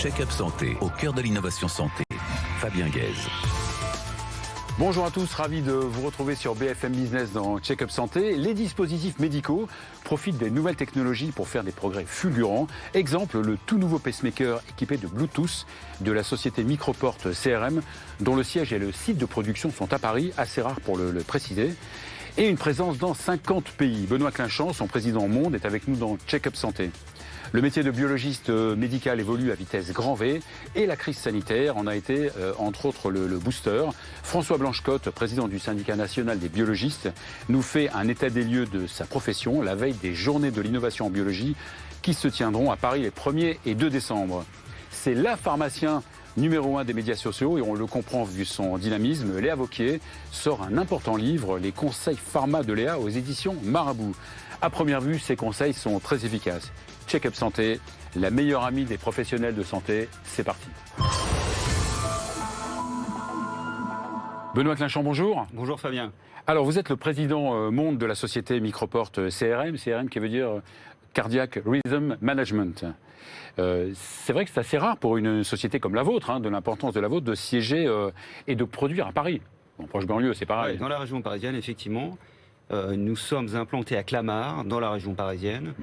Check-up santé, au cœur de l'innovation santé. Fabien Guèze. Bonjour à tous, ravi de vous retrouver sur BFM Business dans Check-up Santé. Les dispositifs médicaux profitent des nouvelles technologies pour faire des progrès fulgurants. Exemple, le tout nouveau pacemaker équipé de Bluetooth de la société Microport CRM, dont le siège et le site de production sont à Paris, assez rare pour le préciser. Et une présence dans 50 pays. Benoît Clinchamp, son président Monde, est avec nous dans Check-up Santé. Le métier de biologiste médical évolue à vitesse grand V et la crise sanitaire en a été, entre autres, le booster. François Blanchecotte, président du syndicat national des biologistes, nous fait un état des lieux de sa profession la veille des journées de l'innovation en biologie qui se tiendront à Paris les 1er et 2 décembre. C'est la pharmacien numéro 1 des médias sociaux et on le comprend vu son dynamisme. Léa Vauquier sort un important livre, Les conseils pharma de Léa aux éditions Marabout. À première vue, ces conseils sont très efficaces. Check-up Santé, la meilleure amie des professionnels de santé, c'est parti. Benoît Clinchamp, bonjour. Bonjour Fabien. Alors vous êtes le président monde de la société Microport CRM qui veut dire Cardiac Rhythm Management. C'est vrai que c'est assez rare pour une société comme la vôtre, de l'importance de la vôtre, de siéger et de produire à Paris. En proche banlieue, c'est pareil. Ouais, dans la région parisienne, effectivement. Nous sommes implantés à Clamart, dans la région parisienne.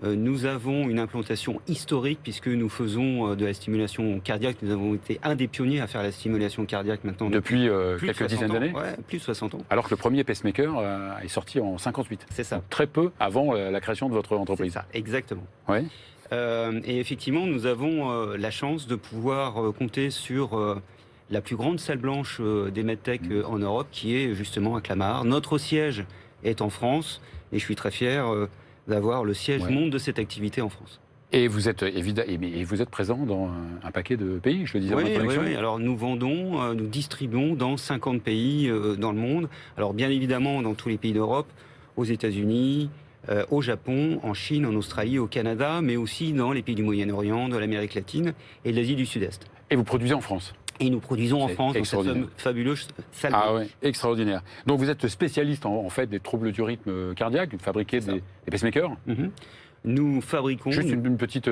Nous avons une implantation historique puisque nous faisons de la stimulation cardiaque. Nous avons été un des pionniers à faire la stimulation cardiaque maintenant. Depuis quelques dizaines d'années. Ouais, plus de 60 ans. Alors que le premier pacemaker est sorti en 58. C'est ça. Donc, très peu avant la création de votre entreprise. C'est ça, exactement. Ouais. Et effectivement, nous avons la chance de pouvoir compter sur la plus grande salle blanche des medtech en Europe, qui est justement à Clamart. Notre siège est en France, et je suis très fier d'avoir le siège monde de cette activité en France. Et vous êtes présent dans un paquet de pays, je le disais en introduction. Oui. Alors nous vendons, nous distribuons dans 50 pays dans le monde. Alors bien évidemment dans tous les pays d'Europe, aux États-Unis, au Japon, en Chine, en Australie, au Canada, mais aussi dans les pays du Moyen-Orient, de l'Amérique latine et de l'Asie du Sud-Est. Et vous produisez en France ? Et nous produisons en France dans cette fabuleuse salle. Ah oui, extraordinaire. Donc vous êtes spécialiste en fait des troubles du rythme cardiaque, vous fabriquez des pacemakers. Nous fabriquons... Juste une petite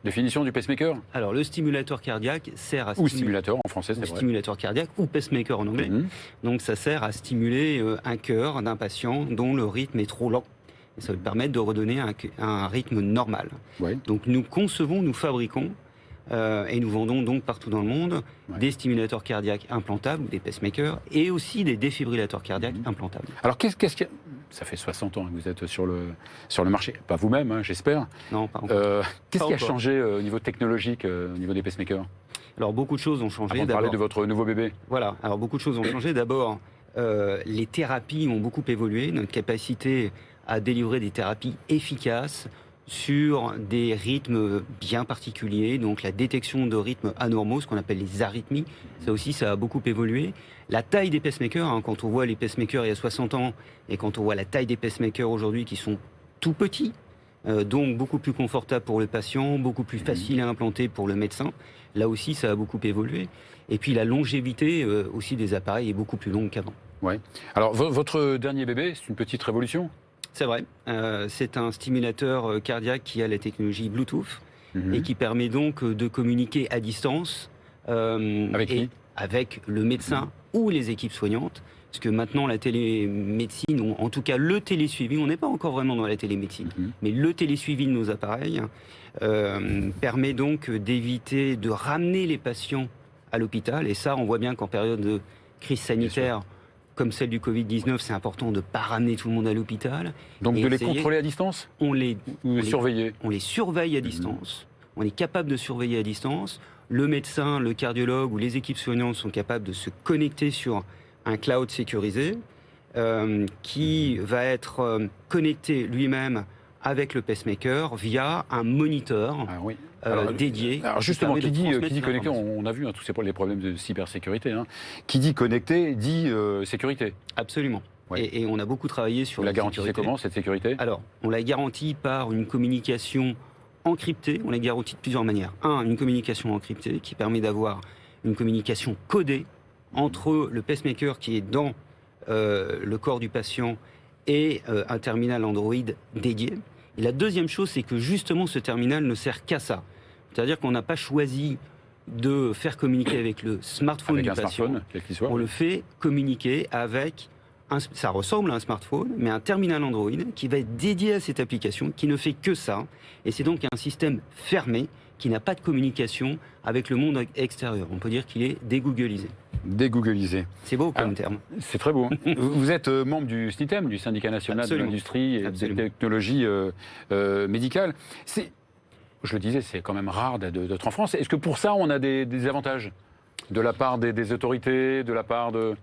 définition du pacemaker. Alors le stimulateur cardiaque sert à... Ou stimulateur en français, c'est vrai. Stimulateur cardiaque ou pacemaker en anglais. Donc ça sert à stimuler un cœur d'un patient dont le rythme est trop lent. Et ça va permettre de redonner un rythme normal. Donc nous concevons, nous fabriquons et nous vendons donc partout dans le monde des stimulateurs cardiaques implantables, des pacemakers, et aussi des défibrillateurs cardiaques implantables. Alors qu'est-ce que... Ça fait 60 ans que vous êtes sur le marché. Pas vous-même, j'espère. Non, pas encore. Qu'est-ce qui a changé au niveau technologique, au niveau des pacemakers ? Alors beaucoup de choses ont changé. Avant de parler de votre nouveau bébé. Voilà, alors beaucoup de choses ont changé. D'abord, les thérapies ont beaucoup évolué. Notre capacité à délivrer des thérapies efficaces sur des rythmes bien particuliers, donc la détection de rythmes anormaux, ce qu'on appelle les arythmies, ça aussi, ça a beaucoup évolué. La taille des pacemakers, quand on voit les pacemakers il y a 60 ans, et quand on voit la taille des pacemakers aujourd'hui qui sont tout petits, donc beaucoup plus confortables pour le patient, beaucoup plus faciles à implanter pour le médecin, là aussi, ça a beaucoup évolué. Et puis la longévité aussi des appareils est beaucoup plus longue qu'avant. Ouais. Alors, votre dernier bébé, c'est une petite révolution ? C'est vrai. C'est un stimulateur cardiaque qui a la technologie Bluetooth et qui permet donc de communiquer à distance avec le médecin ou les équipes soignantes. Parce que maintenant, la télémédecine, ou en tout cas le télésuivi, on n'est pas encore vraiment dans la télémédecine, mais le télésuivi de nos appareils permet donc d'éviter de ramener les patients à l'hôpital. Et ça, on voit bien qu'en période de crise sanitaire, comme celle du Covid-19, c'est important de ne pas ramener tout le monde à l'hôpital. Donc de les contrôler à distance ? On les surveiller ? On les surveille à distance. On est capable de surveiller à distance. Le médecin, le cardiologue ou les équipes soignantes sont capables de se connecter sur un cloud sécurisé qui va être connecté lui-même avec le pacemaker via un moniteur dédié. Alors justement, qui dit connecté, on a vu tous les problèmes de cybersécurité. Qui dit connecté, dit sécurité. Absolument. Et on a beaucoup travaillé sur la sécurité. Vous la garantissez comment, cette sécurité ? Alors, on la garantit par une communication encryptée. On la garantit de plusieurs manières. Une communication encryptée qui permet d'avoir une communication codée entre le pacemaker qui est dans le corps du patient et un terminal Android dédié. Et la deuxième chose, c'est que justement ce terminal ne sert qu'à ça. C'est-à-dire qu'on n'a pas choisi de faire communiquer avec le smartphone Avec du un patient. smartphone, quel qu'il soit. On le fait communiquer avec, ça ressemble à un smartphone, mais un terminal Android qui va être dédié à cette application, qui ne fait que ça. Et c'est donc un système fermé qui n'a pas de communication avec le monde extérieur. On peut dire qu'il est dégooglisé. Dégooglisé. C'est beau comme terme. C'est très beau. Vous êtes membre du SNITEM, du Syndicat national Absolument. de l'industrie et Absolument. des technologies médicales. Je le disais, c'est quand même rare d'être en France. Est-ce que pour ça, on a des avantages de la part des autorités, de la part de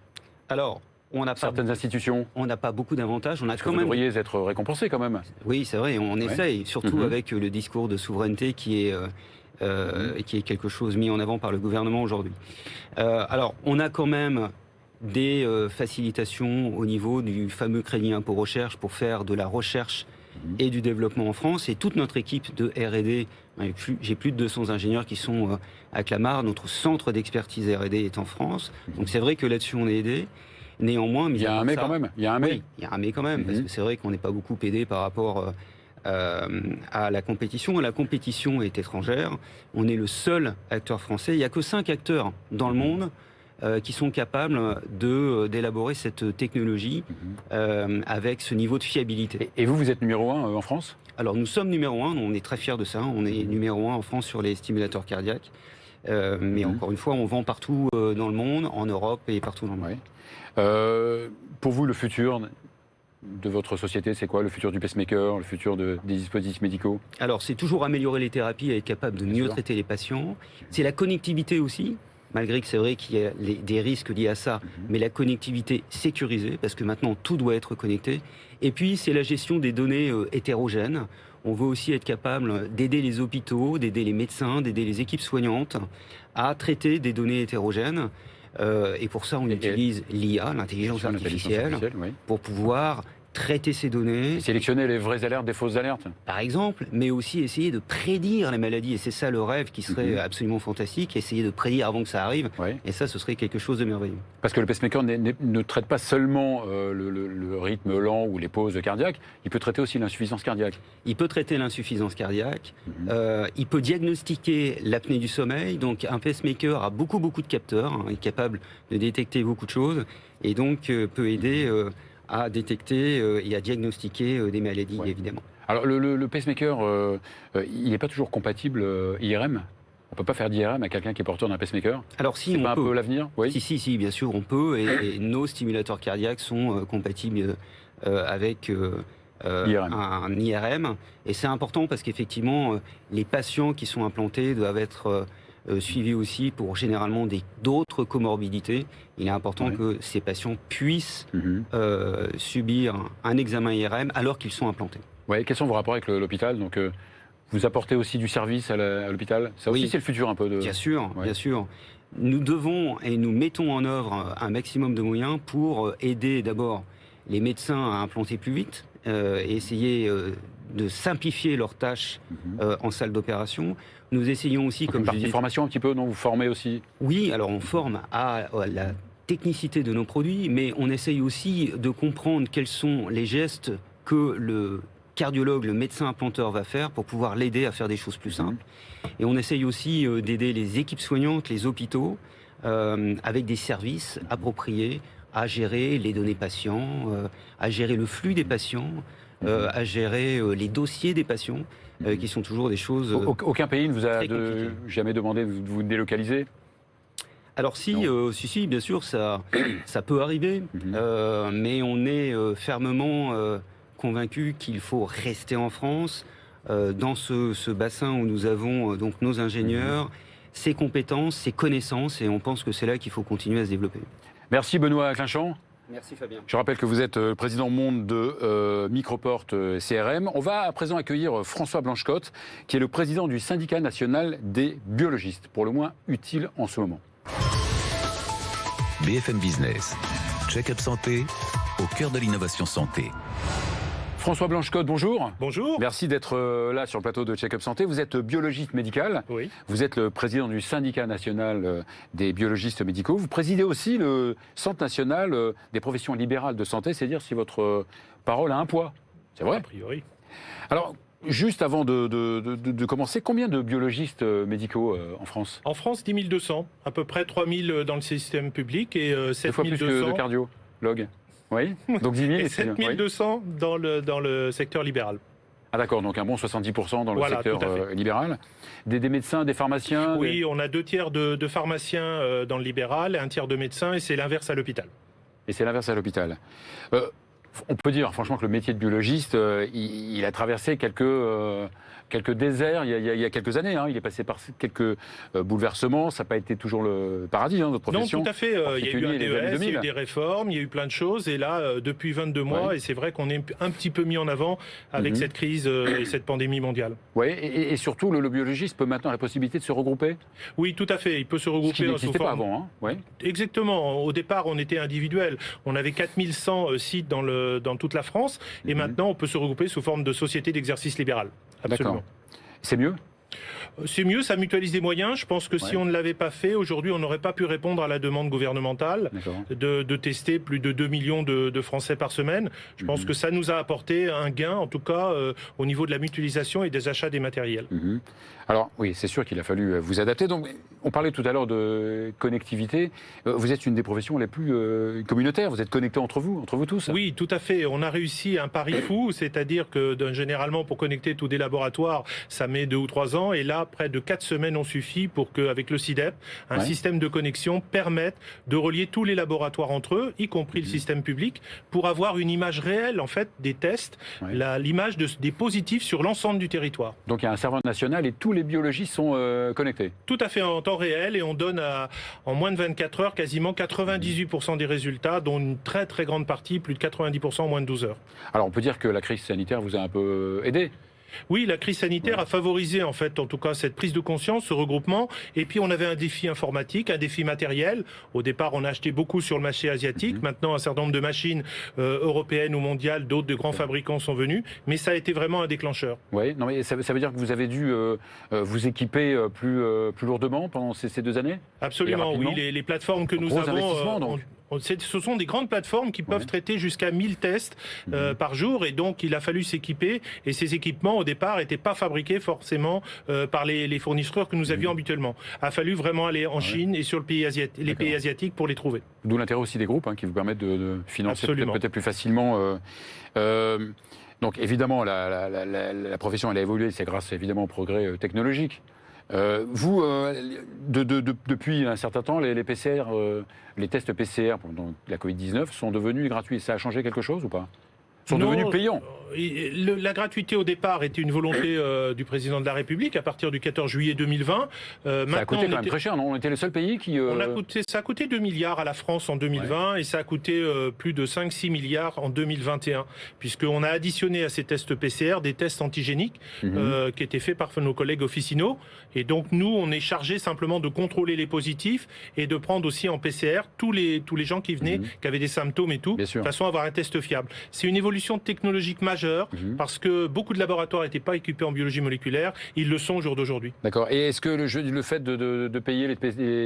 Alors, on n'a pas, certaines institutions? on n'a pas beaucoup d'avantages. On a Parce que quand vous même. devriez être récompensé quand même. Oui, c'est vrai, on essaye, surtout avec le discours de souveraineté qui est quelque chose mis en avant par le gouvernement aujourd'hui. Alors, on a quand même des facilitations au niveau du fameux crédit impôt recherche pour faire de la recherche et du développement en France. Et toute notre équipe de R&D, j'ai plus de 200 ingénieurs qui sont à Clamart. Notre centre d'expertise R&D est en France. Donc c'est vrai que là-dessus, on est aidé. Néanmoins, Il y a un mais quand même. Il y a un mais. Oui, il y a un mais quand même, parce que c'est vrai qu'on n'est pas beaucoup aidé par rapport à la compétition. La compétition est étrangère. On est le seul acteur français. Il n'y a que 5 acteurs dans le monde qui sont capables d'élaborer cette technologie avec ce niveau de fiabilité. Et vous êtes numéro 1 en France? Alors nous sommes numéro 1, on est très fiers de ça. On est numéro 1 en France sur les stimulateurs cardiaques. Mais encore une fois, on vend partout dans le monde, en Europe et partout dans le monde. Oui. Pour vous, le futur de votre société, c'est quoi? Le futur du pacemaker, le futur des dispositifs médicaux? Alors, c'est toujours améliorer les thérapies et être capable de mieux traiter les patients. C'est la connectivité aussi, malgré que c'est vrai qu'il y a des risques liés à ça, mais la connectivité sécurisée, parce que maintenant, tout doit être connecté. Et puis, c'est la gestion des données hétérogènes. On veut aussi être capable d'aider les hôpitaux, d'aider les médecins, d'aider les équipes soignantes à traiter des données hétérogènes. Et pour ça, on utilise l'IA, l'intelligence artificielle, oui. pour pouvoir traiter ces données. Sélectionner les vraies alertes des fausses alertes. Par exemple, mais aussi essayer de prédire les maladies. Et c'est ça le rêve qui serait absolument fantastique, essayer de prédire avant que ça arrive. Oui. Et ça, ce serait quelque chose de merveilleux. Parce que le pacemaker ne traite pas seulement le rythme lent ou les pauses cardiaques, il peut traiter aussi l'insuffisance cardiaque. Il peut traiter l'insuffisance cardiaque, il peut diagnostiquer l'apnée du sommeil. Donc un pacemaker a beaucoup de capteurs, hein, est capable de détecter beaucoup de choses, et donc peut aider à détecter et à diagnostiquer des maladies, évidemment. Alors le pacemaker, il n'est pas toujours compatible IRM? On ne peut pas faire d'IRM à quelqu'un qui est porteur d'un pacemaker? Alors si, c'est on pas peut. un peu l'avenir? Oui. Si, bien sûr, on peut, et nos stimulateurs cardiaques sont compatibles avec un IRM. Et c'est important parce qu'effectivement, les patients qui sont implantés doivent être suivis aussi pour généralement d'autres comorbidités. Il est important que ces patients puissent subir un examen IRM alors qu'ils sont implantés. Ouais, quels sont vos rapports avec l'hôpital? Donc, vous apportez aussi du service à l'hôpital? Ça aussi, c'est le futur un peu de... Bien sûr, bien sûr. Nous devons et nous mettons en œuvre un maximum de moyens pour aider d'abord les médecins à implanter plus vite et essayer de simplifier leurs tâches en salle d'opération. Nous essayons aussi, comme je disais... formation un petit peu, non? Vous formez aussi? Oui, alors on forme à la technicité de nos produits, mais on essaye aussi de comprendre quels sont les gestes que le cardiologue, le médecin implanteur va faire pour pouvoir l'aider à faire des choses plus simples. Et on essaye aussi d'aider les équipes soignantes, les hôpitaux, avec des services appropriés à gérer les données patients, à gérer le flux des patients, à gérer les dossiers des patients, qui sont toujours des choses... Aucun pays ne vous a jamais demandé de vous délocaliser? Alors si, bien sûr, ça peut arriver, mais on est fermement convaincu qu'il faut rester en France, dans ce bassin où nous avons donc nos ingénieurs, ses compétences, ses connaissances, et on pense que c'est là qu'il faut continuer à se développer. Merci Benoît Clinchamp. Merci Fabien. Je rappelle que vous êtes président monde de Microport CRM. On va à présent accueillir François Blanchecotte, qui est le président du syndicat national des biologistes, pour le moins utile en ce moment. BFM Business, Check-up Santé, au cœur de l'innovation santé. François Blanchecotte, bonjour. Bonjour. Merci d'être là sur le plateau de Check-up Santé. Vous êtes biologiste médical. Oui. Vous êtes le président du syndicat national des biologistes médicaux. Vous présidez aussi le Centre national des professions libérales de santé, c'est-à-dire si votre parole a un poids. C'est vrai? A priori. Alors, Juste avant de commencer, combien de biologistes médicaux en France? En France, 10 200, à peu près 3 000 dans le système public et 7 2 fois plus 200. que de cardiologues. Oui, donc 10 000 Et et 7 oui. 200 dans le secteur libéral. Ah d'accord, donc un bon 70% dans le Voilà, secteur tout à fait. libéral. Des médecins, des pharmaciens? Oui, on a 2 tiers de pharmaciens dans le libéral et 1 tiers de médecins, et c'est l'inverse à l'hôpital. Et c'est l'inverse à l'hôpital. On peut dire franchement que le métier de biologiste, il a traversé quelques déserts il y a quelques années. Il est passé par quelques bouleversements. Ça n'a pas été toujours le paradis, notre profession. Non, tout à fait. Il y a eu un les années DES, il y a 2000. eu des réformes, il y a eu plein de choses. Et là, depuis 22 mois, Ouais. et c'est vrai qu'on est un petit peu mis en avant avec cette crise et cette pandémie mondiale. Oui, et surtout, le biologiste peut maintenant la possibilité de se regrouper. Oui, tout à fait. Il peut se Ce qui regrouper sous n'existait pas forme... avant. Ouais. Exactement. Au départ, on était individuel. On avait 4100 sites dans toute la France. Et maintenant, on peut se regrouper sous forme de société d'exercice libéral. Absolument. D'accord. C'est mieux? C'est mieux, ça mutualise des moyens. Je pense que si Ouais. on ne l'avait pas fait, aujourd'hui, on n'aurait pas pu répondre à la demande gouvernementale D'accord. de tester plus de 2 millions de Français par semaine. Je pense que ça nous a apporté un gain, en tout cas, au niveau de la mutualisation et des achats des matériels. Alors oui, c'est sûr qu'il a fallu vous adapter. Donc, on parlait tout à l'heure de connectivité. Vous êtes une des professions les plus communautaires. Vous êtes connectés entre vous tous. Oui, tout à fait. On a réussi un pari fou, c'est-à-dire que généralement, pour connecter tous des laboratoires, ça met 2 ou 3 ans. Et là, près de 4 semaines ont suffi pour qu'avec le CIDEP, un système de connexion permette de relier tous les laboratoires entre eux, y compris le système public, pour avoir une image réelle, en fait, des tests, l'image des positifs sur l'ensemble du territoire. Donc, il y a un serveur national et tous les biologistes sont connectés. Tout à fait en temps réel, et on donne en moins de 24 heures quasiment 98% des résultats, dont une très très grande partie, plus de 90% en moins de 12 heures. Alors, on peut dire que la crise sanitaire vous a un peu aidé. Oui, la crise sanitaire a favorisé en fait, en tout cas, cette prise de conscience, ce regroupement. Et puis on avait un défi informatique, un défi matériel. Au départ, on a acheté beaucoup sur le marché asiatique. Maintenant, un certain nombre de machines européennes ou mondiales, d'autres de grands fabricants sont venus. Mais ça a été vraiment un déclencheur. Oui, non, mais ça veut dire que vous avez dû vous équiper plus lourdement pendant ces 2 années? Absolument, Et oui. rapidement. Les plateformes que nous Gros avons... investissement, donc. Ce sont des grandes plateformes qui peuvent traiter jusqu'à 1000 tests par jour, et donc il a fallu s'équiper, et ces équipements au départ n'étaient pas fabriqués forcément par les fournisseurs que nous avions habituellement. Il a fallu vraiment aller en Chine et sur les pays asiatiques pour les trouver. D'où l'intérêt aussi des groupes qui vous permettent de financer peut-être plus facilement. Donc évidemment, la profession elle a évolué, c'est grâce évidemment au progrès technologique. Vous, depuis un certain temps, les PCR, les tests PCR pendant la Covid-19 sont devenus gratuits. Ça a changé quelque chose ou pas? Sont devenus payants? La gratuité au départ était une volonté du président de la République à partir du 14 juillet 2020. Ça a coûté quand même très cher, non? On était le seul pays qui... Ça a coûté 2 milliards à la France en 2020 et ça a coûté plus de 5-6 milliards en 2021, puisqu'on a additionné à ces tests PCR des tests antigéniques qui étaient faits par nos collègues officinaux. Et donc nous, on est chargé simplement de contrôler les positifs et de prendre aussi en PCR tous les gens qui venaient, qui avaient des symptômes et tout, de façon à avoir un test fiable. C'est une évolution technologique majeure parce que beaucoup de laboratoires n'étaient pas équipés en biologie moléculaire. Ils le sont au jour d'aujourd'hui. D'accord. Et est-ce que le fait de payer les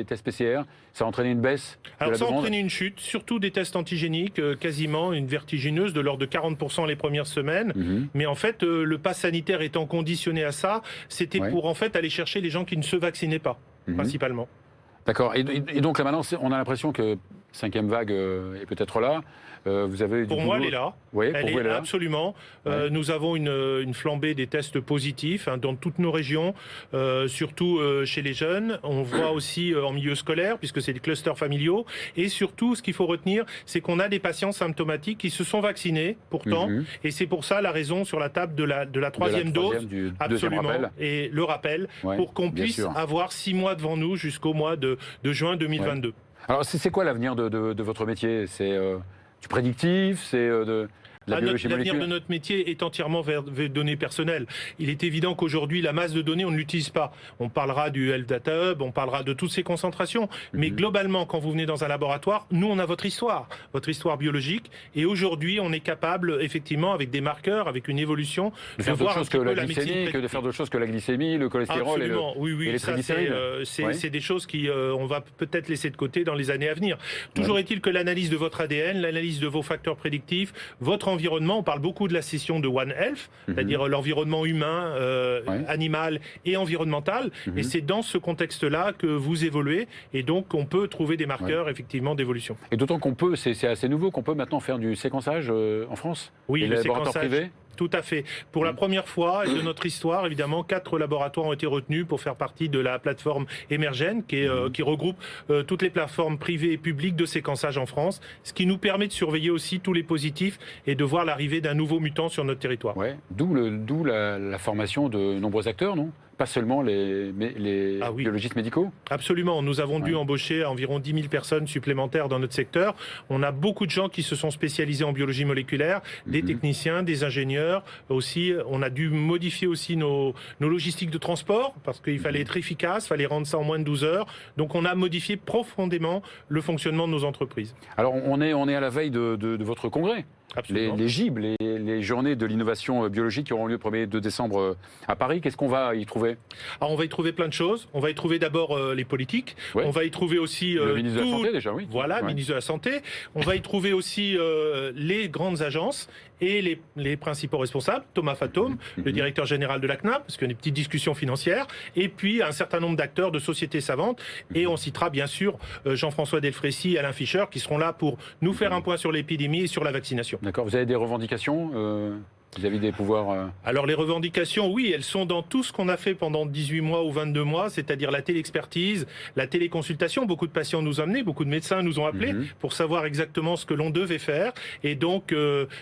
tests PCR, ça a entraîné une baisse de Alors la ça a demande? entraîné une chute, surtout des tests antigéniques, quasiment une vertigineuse de l'ordre de 40% les premières semaines. Mais en fait, le pass sanitaire étant conditionné à ça, c'était pour en fait aller chercher les gens qui ne se vaccinaient pas, principalement. D'accord. Et donc là maintenant, on a l'impression que 5e vague est peut-être là. Vous avez Pour moi, elle est là. Oui, elle est là, absolument. Nous avons une flambée des tests positifs dans toutes nos régions, surtout chez les jeunes. On voit aussi en milieu scolaire, puisque c'est des clusters familiaux. Et surtout, ce qu'il faut retenir, c'est qu'on a des patients symptomatiques qui se sont vaccinés, pourtant. Et c'est pour ça la raison sur la table de la troisième dose. Du absolument. deuxième rappel. Et le rappel, pour qu'on puisse avoir 6 mois devant nous jusqu'au mois de juin 2022. Alors, c'est quoi l'avenir de votre métier? C'est du prédictif? C'est de la biologie moléculaire? L'avenir de notre métier est entièrement vers données personnelles. Il est évident qu'aujourd'hui, la masse de données, on ne l'utilise pas. On parlera du Health Data Hub, on parlera de toutes ces concentrations. Mais globalement, quand vous venez dans un laboratoire, nous, on a votre histoire biologique. Et aujourd'hui, on est capable, effectivement, avec des marqueurs, avec une évolution, de faire d'autres choses que la glycémie, médecine de faire d'autres choses que la glycémie, le cholestérol et les triglycérides. C'est des choses on va peut-être laisser de côté dans les années à venir. Toujours est-il que l'analyse de votre ADN, l'analyse de vos facteurs prédictifs, votre environnement, on parle beaucoup de la session de One Health, c'est-à-dire l'environnement humain, animal et environnemental. Et c'est dans ce contexte-là que vous évoluez. Et donc, on peut trouver des marqueurs, effectivement, d'évolution. Et d'autant qu'on peut, c'est assez nouveau, qu'on peut maintenant faire du séquençage en France. Oui, et le les laboratoires séquençage. privés. Tout à fait. Pour la première fois de notre histoire, évidemment, 4 laboratoires ont été retenus pour faire partie de la plateforme Emergen, qui regroupe toutes les plateformes privées et publiques de séquençage en France, ce qui nous permet de surveiller aussi tous les positifs et de voir l'arrivée d'un nouveau mutant sur notre territoire. Ouais. D'où la formation de nombreux acteurs, non ? Pas seulement les biologistes médicaux. Absolument. Nous avons dû embaucher environ 10 000 personnes supplémentaires dans notre secteur. On a beaucoup de gens qui se sont spécialisés en biologie moléculaire, des techniciens, des ingénieurs. Aussi, on a dû modifier aussi nos logistiques de transport parce qu'il fallait être efficace, il fallait rendre ça en moins de 12 heures. Donc, on a modifié profondément le fonctionnement de nos entreprises. Alors, on est à la veille de votre congrès. Les GIB, les journées de l'innovation biologique qui auront lieu le 1er et 2 décembre à Paris. Qu'est-ce qu'on va y trouver ? Alors, on va y trouver plein de choses. On va y trouver d'abord les politiques. Ouais. On va y trouver aussi... le ministre de la Santé, déjà, oui. Voilà, ministre de la Santé. On va y trouver aussi les grandes agences et les principaux responsables. Thomas Fatome, le directeur général de la CNAP, parce qu'il y a des petites discussions financières. Et puis, un certain nombre d'acteurs de sociétés savantes. Et on citera, bien sûr, Jean-François Delfrécy et Alain Fischer, qui seront là pour nous faire un point sur l'épidémie et sur la vaccination. D'accord. Vous avez des revendications vis-à-vis des pouvoirs Alors les revendications, oui, elles sont dans tout ce qu'on a fait pendant 18 mois ou 22 mois, c'est-à-dire la téléexpertise, la téléconsultation. Beaucoup de patients nous ont amenés, beaucoup de médecins nous ont appelés pour savoir exactement ce que l'on devait faire. Et donc,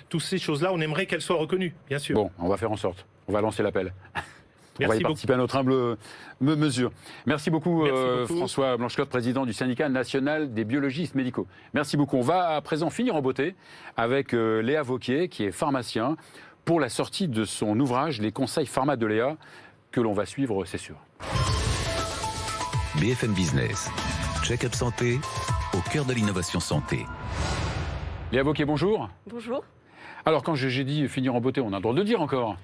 toutes ces choses-là, on aimerait qu'elles soient reconnues, bien sûr. Bon, on va faire en sorte. On va lancer l'appel. On va y Merci participer à notre humble mesure. Merci beaucoup, beaucoup. François Blanchecotte, président du syndicat national des biologistes médicaux. Merci beaucoup. On va à présent finir en beauté avec Léa Vauquier, qui est pharmacien, pour la sortie de son ouvrage « Les conseils pharma de Léa », que l'on va suivre, c'est sûr. BFM Business, Check-up Santé, au cœur de l'innovation santé. Léa Vauquier, bonjour. Bonjour. Alors, quand j'ai dit finir en beauté, on a le droit de le dire encore.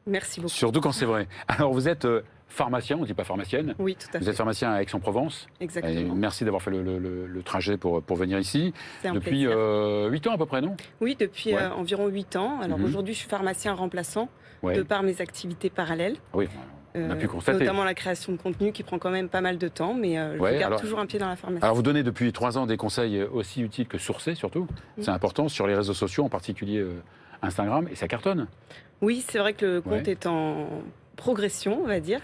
Merci beaucoup. Surtout quand c'est vrai. Alors, vous êtes pharmacien, on ne dit pas pharmacienne. Oui, tout à fait. Vous êtes pharmacien à Aix-en-Provence. Exactement. Et merci d'avoir fait le trajet pour venir ici. C'est un Depuis plaisir. 8 ans à peu près, non ? Oui, depuis Ouais. environ 8 ans. Alors aujourd'hui, je suis pharmacien remplaçant de par mes activités parallèles. Oui, on a pu constater. Notamment la création de contenu qui prend quand même pas mal de temps, mais je garde toujours un pied dans la pharmacie. Alors vous donnez depuis 3 ans des conseils aussi utiles que sourcés surtout. C'est important sur les réseaux sociaux, en particulier Instagram, et ça cartonne. Oui, c'est vrai que le compte est en progression, on va dire.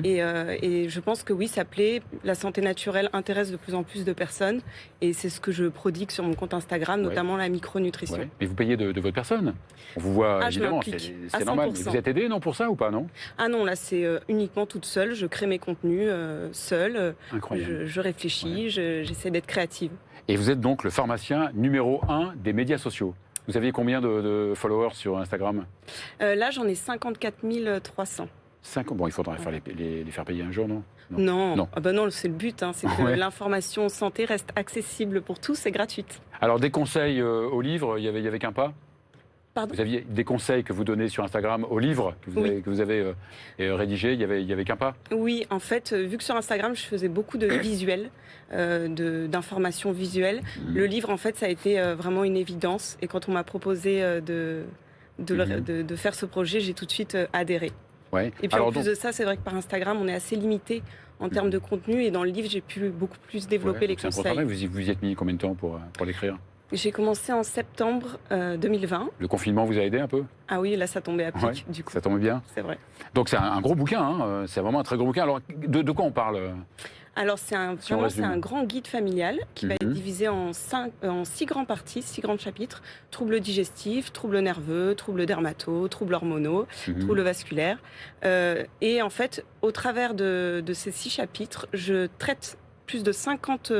Et je pense que oui, ça plaît. La santé naturelle intéresse de plus en plus de personnes. Et c'est ce que je prodigue sur mon compte Instagram, notamment la micronutrition. Ouais. Mais vous payez de votre personne. On vous voit, évidemment, c'est normal. Mais vous êtes aidé, non, pour ça ou pas, non ? Ah non, là, c'est uniquement toute seule. Je crée mes contenus seule. Incroyable. Je réfléchis, j'essaie d'être créative. Et vous êtes donc le pharmacien numéro 1 des médias sociaux. Vous aviez combien de followers sur Instagram ? Là, j'en ai 54 300. Bon, il faudra les faire payer un jour, non ? Non. Ah bah non, c'est le but. C'est que l'information santé reste accessible pour tous et gratuite. Alors, des conseils au livre, il y avait qu'un pas ? Pardon ? Vous aviez des conseils que vous donnez sur Instagram au livre que vous avez rédigé, il y avait qu'un pas ? Oui, en fait, vu que sur Instagram, je faisais beaucoup de visuels, d'informations visuelles, le livre, en fait, ça a été vraiment une évidence. Et quand on m'a proposé de faire ce projet, j'ai tout de suite adhéré. Ouais. Et puis en plus de ça, c'est vrai que par Instagram, on est assez limité en termes de contenu. Et dans le livre, j'ai pu beaucoup plus développer les conseils. C'est un bon travail. Vous y êtes mis combien de temps pour l'écrire ? J'ai commencé en septembre 2020. Le confinement vous a aidé un peu ? Ah oui, là ça tombait à pic du coup. Ça tombe bien. C'est vrai. Donc c'est un gros bouquin, c'est vraiment un très gros bouquin. Alors de quoi on parle ? Alors c'est un grand guide familial qui va être divisé en 6 grands parties, 6 grands chapitres. Troubles digestifs, troubles nerveux, troubles dermato, troubles hormonaux, troubles vasculaires. Et en fait, au travers de ces 6 chapitres, je traite plus de 50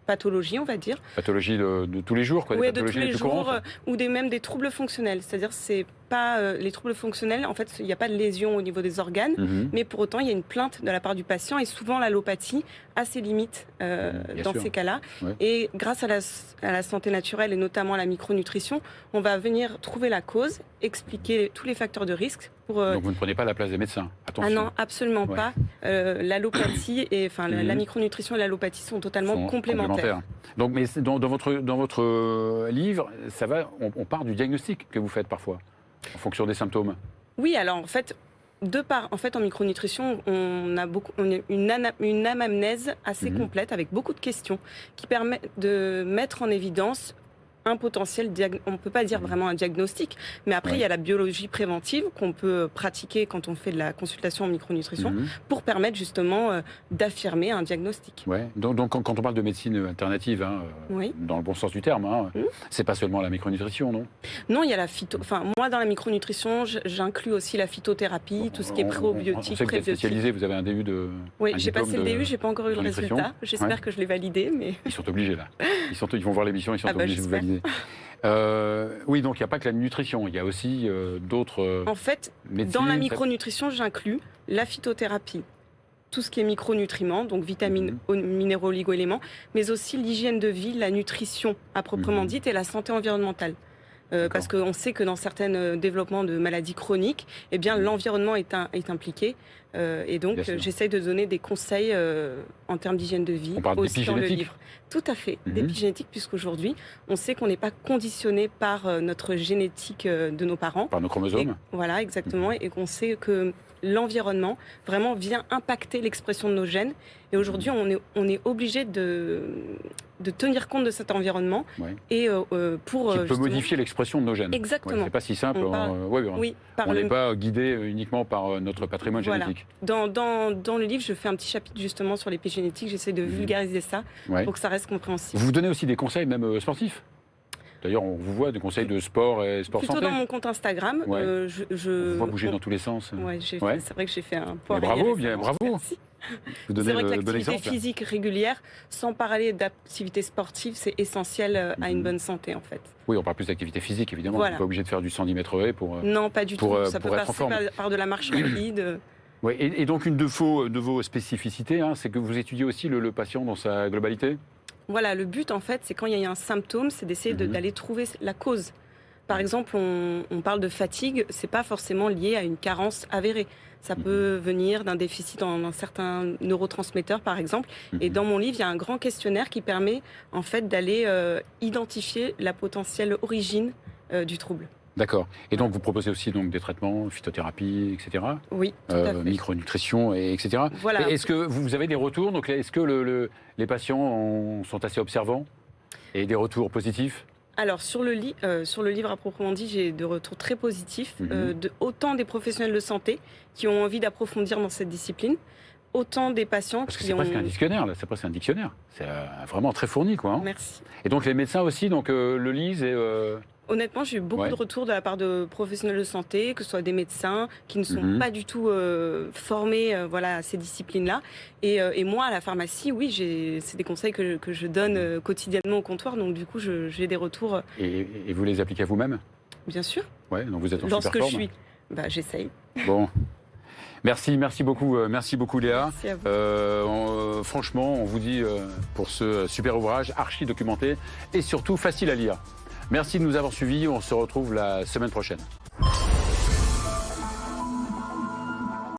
pathologies, on va dire. Pathologies de tous les jours, quoi. Oui, des pathologies de tous les jours, courantes. ou même des troubles fonctionnels. C'est-à-dire c'est pas les troubles fonctionnels. En fait, il n'y a pas de lésion au niveau des organes, mais pour autant, il y a une plainte de la part du patient et souvent l'allopathie a ses limites dans ces cas-là. Ouais. Et grâce à la santé naturelle et notamment à la micronutrition, on va venir trouver la cause, expliquer tous les facteurs de risque. Donc vous ne prenez pas la place des médecins, attention. Ah non, absolument pas. L'allopathie et la micronutrition et l'allopathie sont totalement complémentaires. Donc, mais dans votre livre, ça va, on part du diagnostic que vous faites parfois, en fonction des symptômes. Oui, alors en fait, en micronutrition, on a une anamnèse assez complète avec beaucoup de questions qui permettent de mettre en évidence un potentiel, on ne peut pas dire vraiment un diagnostic, mais après il y a la biologie préventive qu'on peut pratiquer quand on fait de la consultation en micronutrition pour permettre justement d'affirmer un diagnostic. Ouais. Donc quand on parle de médecine alternative, dans le bon sens du terme, c'est pas seulement la micronutrition, non? Non, il y a la moi dans la micronutrition, j'inclus aussi la phytothérapie, tout ce qui est probiotique, on sait que vous êtes spécialisé, vous avez un DU de... Oui, j'ai passé le DU, j'ai pas encore eu le résultat. J'espère que je l'ai validé, mais... Ils sont obligés là. Ils vont voir l'émission, ils sont obligés de vous valider. Oui, donc il n'y a pas que la nutrition, il y a aussi d'autres. En fait, dans la micronutrition, j'inclus la phytothérapie, tout ce qui est micronutriments, donc vitamines, minéraux, oligo-éléments, mais aussi l'hygiène de vie, la nutrition à proprement dite et la santé environnementale. Parce qu'on sait que dans certains développements de maladies chroniques, eh bien, l'environnement est impliqué. Et donc, j'essaye de donner des conseils en termes d'hygiène de vie aussi dans le livre. Tout à fait, d'épigénétique, puisqu'aujourd'hui, on sait qu'on n'est pas conditionné par notre génétique de nos parents. Par nos chromosomes. Voilà, exactement. Et qu'on sait que l'environnement vraiment vient impacter l'expression de nos gènes. Et aujourd'hui, on est obligé de tenir compte de cet environnement et pour... Qui peut modifier l'expression de nos gènes. Exactement. C'est pas si simple. On n'est pas guidé uniquement par notre patrimoine génétique. Dans le livre, je fais un petit chapitre justement sur l'épigénétique. J'essaie de vulgariser ça pour que ça reste compréhensible. Vous donnez aussi des conseils même sportifs? D'ailleurs, on vous voit des conseils de sport et sport santé. Plutôt dans mon compte Instagram. On vous voit bouger dans tous les sens. C'est vrai que j'ai fait un point. Bravo. Merci. Vous donnez c'est vrai que le bon l'activité exemple. physique régulière, sans parler d'activité sportive, c'est essentiel à une bonne santé en fait. Oui, on parle plus d'activité physique évidemment. Voilà. On n'est pas obligé de faire du 110 mètres haies pour. Non, pas du tout. Ça peut passer par de la marche rapide. Oui, et donc une de vos spécificités, c'est que vous étudiez aussi le patient dans sa globalité. Voilà, le but en fait, c'est quand il y a un symptôme, c'est d'essayer d'aller trouver la cause. Par exemple, on parle de fatigue, c'est pas forcément lié à une carence avérée. Ça peut venir d'un déficit en certains neurotransmetteurs, par exemple. Et dans mon livre, il y a un grand questionnaire qui permet en fait d'aller identifier la potentielle origine du trouble. D'accord. Et donc, vous proposez aussi donc, des traitements, phytothérapie, etc. Oui, tout à fait. Micronutrition, etc. Voilà. Est-ce que vous avez des retours? Donc, est-ce que les patients sont assez observants et des retours positifs? Alors, sur le livre à proprement dit, j'ai des retours très positifs, autant des professionnels de santé qui ont envie d'approfondir dans cette discipline, autant des patients Parce que c'est presque un dictionnaire, là. C'est presque un dictionnaire. C'est vraiment très fourni, quoi. Merci. Et donc, les médecins aussi le lisent et... Honnêtement, j'ai eu beaucoup de retours de la part de professionnels de santé, que ce soit des médecins qui ne sont pas du tout formés à ces disciplines-là. Et moi, à la pharmacie, oui, c'est des conseils que je donne quotidiennement au comptoir. Donc, du coup, j'ai des retours. Et vous les appliquez à vous-même? Bien sûr. Ouais, donc vous êtes en super forme. Lorsque je suis, j'essaye. Bon. Merci beaucoup Léa. Merci à vous. Franchement, on vous dit pour ce super ouvrage, archi documenté et surtout facile à lire. Merci de nous avoir suivis, on se retrouve la semaine prochaine.